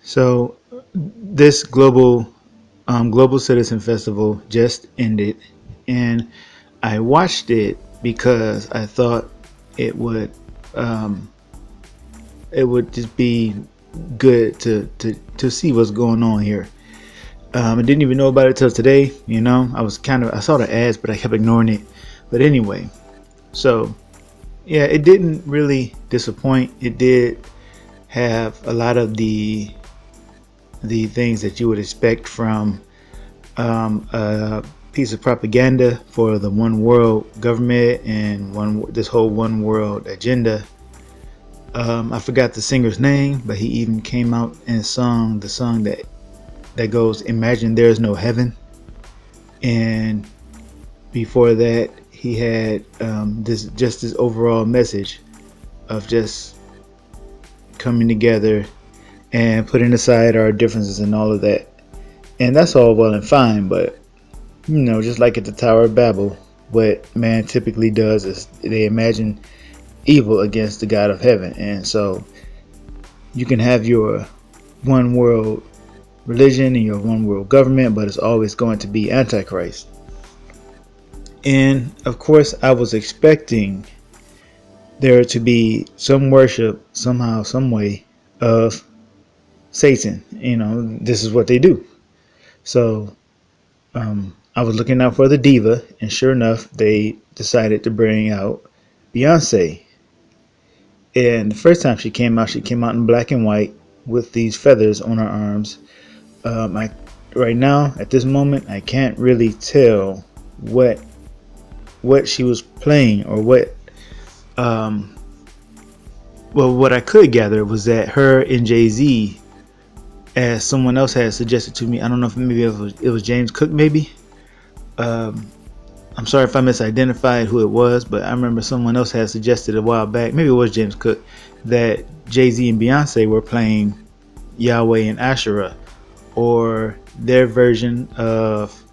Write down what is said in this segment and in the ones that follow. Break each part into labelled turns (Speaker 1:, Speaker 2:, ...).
Speaker 1: So this global citizen festival just ended, and I watched it because I thought it would um, it would just be good to see what's going on here. I didn't even know about it till today. I saw the ads, but I kept ignoring it. But anyway, so yeah, it didn't really disappoint. It did have a lot of the things that you would expect from a piece of propaganda for the one world government and this whole one world agenda. I forgot the singer's name, but he even came out and sung the song that goes, "Imagine there's no heaven." And before that, he had this overall message of just coming together and putting aside our differences and all of that. And that's all well and fine, but just like at the Tower of Babel, what man typically does is they imagine evil against the God of heaven. And so you can have your one world religion and your one world government, but it's always going to be Antichrist. And of course, I was expecting there to be some worship somehow, some way of Satan. This is what they do. So I was looking out for the DIVA, and sure enough, they decided to bring out Beyonce. And the first time she came out in black and white with these feathers on her arms. Right now, at this moment, I can't really tell what she was playing or what. Well, what I could gather was that her and Jay-Z, as someone else had suggested to me, I don't know if maybe it was James Cook, maybe. I'm sorry if I misidentified who it was, but I remember someone else had suggested a while back, maybe it was James Cook, that Jay-Z and Beyonce were playing Yahweh and Asherah, or their version of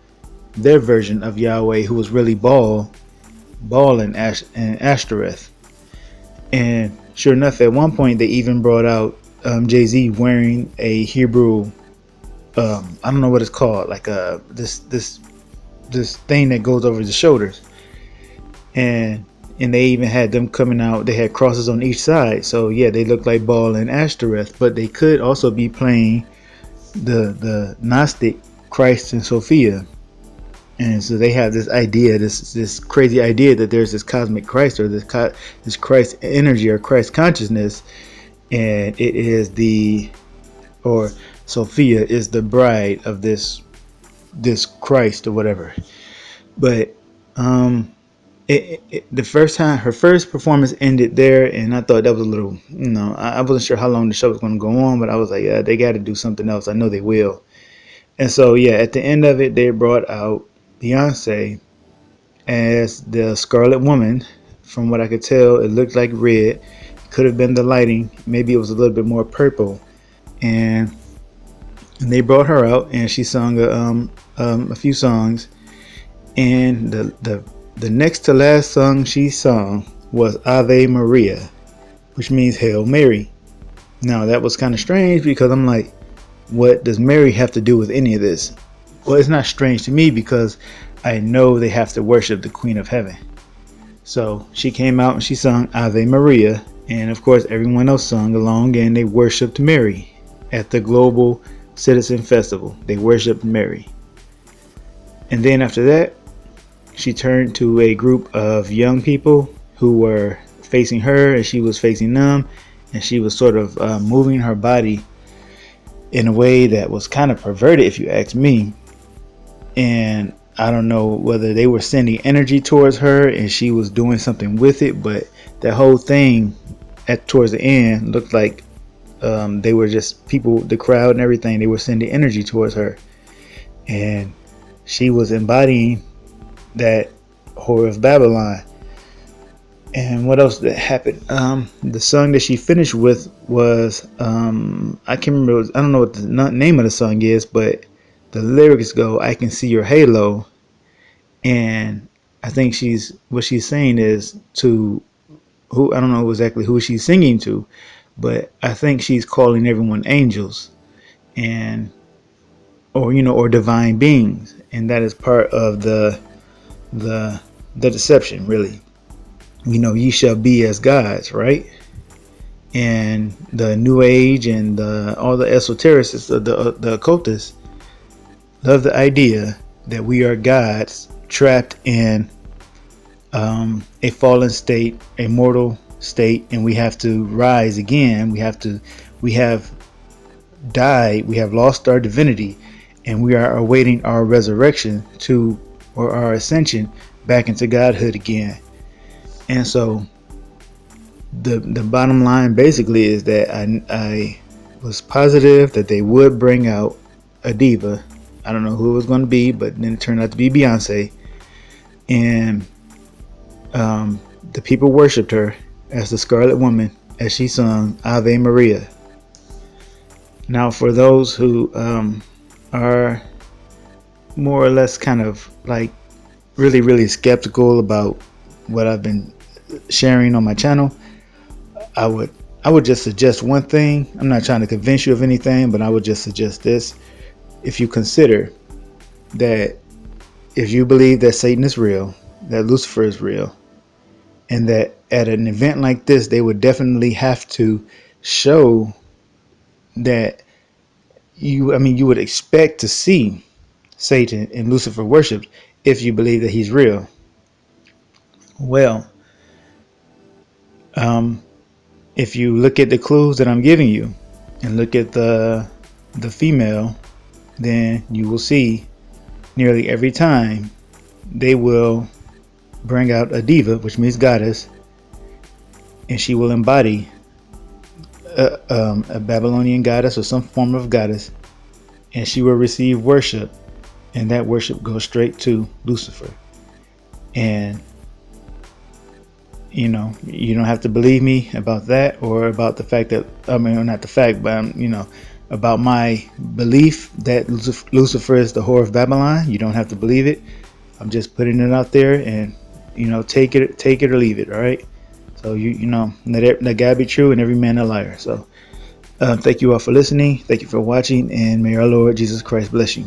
Speaker 1: Yahweh, who was really Baal and Ashtoreth. And sure enough, at one point they even brought out Jay-Z wearing a Hebrew, I don't know what it's called, like this thing that goes over the shoulders, and they even had them coming out. They had crosses on each side, so yeah, they looked like Baal and Ashtoreth, but they could also be playing the Gnostic Christ and Sophia. And so they have this idea, this crazy idea that there's this cosmic Christ, or this Christ energy or Christ consciousness, and it is or Sophia is the bride of this Christ or whatever. But the first time her first performance ended there, and I thought that was a little, I wasn't sure how long the show was going to go on, but I was like, yeah, they got to do something else. I know they will. And so yeah, at the end of it, they brought out Beyonce as the Scarlet Woman. From what I could tell, it looked like red. Could have been the lighting. Maybe it was a little bit more purple. And they brought her out, and she sung a few songs. And the next to last song she sung was Ave Maria, which means Hail Mary. Now that was kind of strange, because I'm like, what does Mary have to do with any of this? Well, it's not strange to me, because I know they have to worship the Queen of Heaven. So she came out and she sung Ave Maria, and of course everyone else sung along, and they worshiped Mary at the Global Citizen Festival. They worshiped Mary. And then after that, she turned to a group of young people who were facing her, and she was facing them, and she was sort of moving her body in a way that was kind of perverted, if you ask me. And I don't know whether they were sending energy towards her and she was doing something with it, but that whole thing towards the end looked like they were just people, the crowd and everything, they were sending energy towards her, and she was embodying that Whore of Babylon. And what else that happened? The song that she finished with was I can't remember. I don't know what the name of the song is, but the lyrics go, "I can see your halo," and I think what she's saying is to who, I don't know exactly who she's singing to, but I think she's calling everyone angels. and or divine beings, and that is part of the deception, really. Ye shall be as gods, right? And the New Age and all the esotericists, the occultists, love the idea that we are gods trapped in a fallen state, a mortal state, and we have to rise again. We have died, we have lost our divinity, and we are awaiting our resurrection or our ascension back into godhood again. And so the bottom line basically is that I was positive that they would bring out a diva. I don't know who it was going to be, but then it turned out to be Beyonce. And the people worshipped her as the Scarlet Woman as she sung Ave Maria. Now, for those who are more or less kind of like really, really skeptical about what I've been sharing on my channel, I would just suggest one thing. I'm not trying to convince you of anything, but I would just suggest this. If you consider that if you believe that Satan is real, that Lucifer is real, and that at an event like this, they would definitely have to show that you would expect to see Satan and Lucifer worshipped if you believe that he's real. Well, if you look at the clues that I'm giving you and look at the female, then you will see nearly every time they will bring out a diva, which means goddess, and she will embody a Babylonian goddess or some form of goddess, and she will receive worship, and that worship goes straight to Lucifer. And you don't have to believe me about that, or about the fact that not the fact, but about my belief that Lucifer is the whore of Babylon. You don't have to believe it. I'm just putting it out there, and take it or leave it. All right. So let God be true and every man a liar. So thank you all for listening. Thank you for watching, and may our Lord Jesus Christ bless you.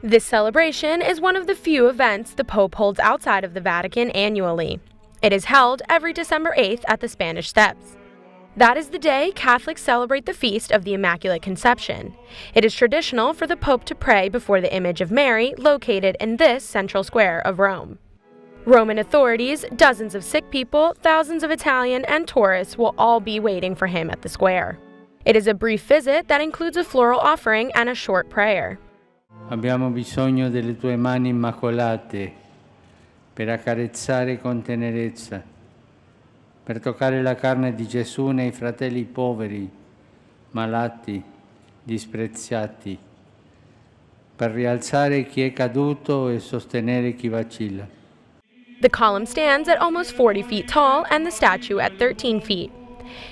Speaker 2: This celebration is one of the few events the Pope holds outside of the Vatican annually. It is held every December 8th at the Spanish Steps. That is the day Catholics celebrate the feast of the Immaculate Conception. It is traditional for the Pope to pray before the image of Mary located in this central square of Rome. Roman authorities, dozens of sick people, thousands of Italian and tourists will all be waiting for him at the square. It is a brief visit that includes a floral offering and a short prayer.
Speaker 3: Abbiamo bisogno delle tue mani immacolate per accarezzare con tenerezza, per toccare la carne di Gesù nei fratelli poveri, malati, disprezzati, per rialzare chi è caduto e sostenere chi vacilla.
Speaker 2: The column stands at almost 40 feet tall and the statue at 13 feet.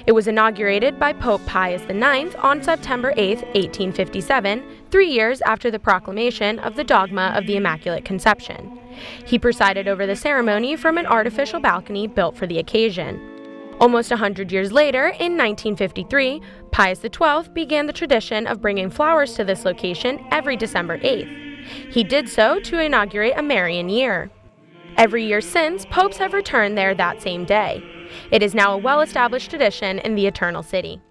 Speaker 2: It was inaugurated by Pope Pius IX on September 8, 1857, 3 years after the proclamation of the dogma of the Immaculate Conception. He presided over the ceremony from an artificial balcony built for the occasion. Almost 100 years later, in 1953, Pius XII began the tradition of bringing flowers to this location every December 8th. He did so to inaugurate a Marian year. Every year since, popes have returned there that same day. It is now a well-established tradition in the Eternal City.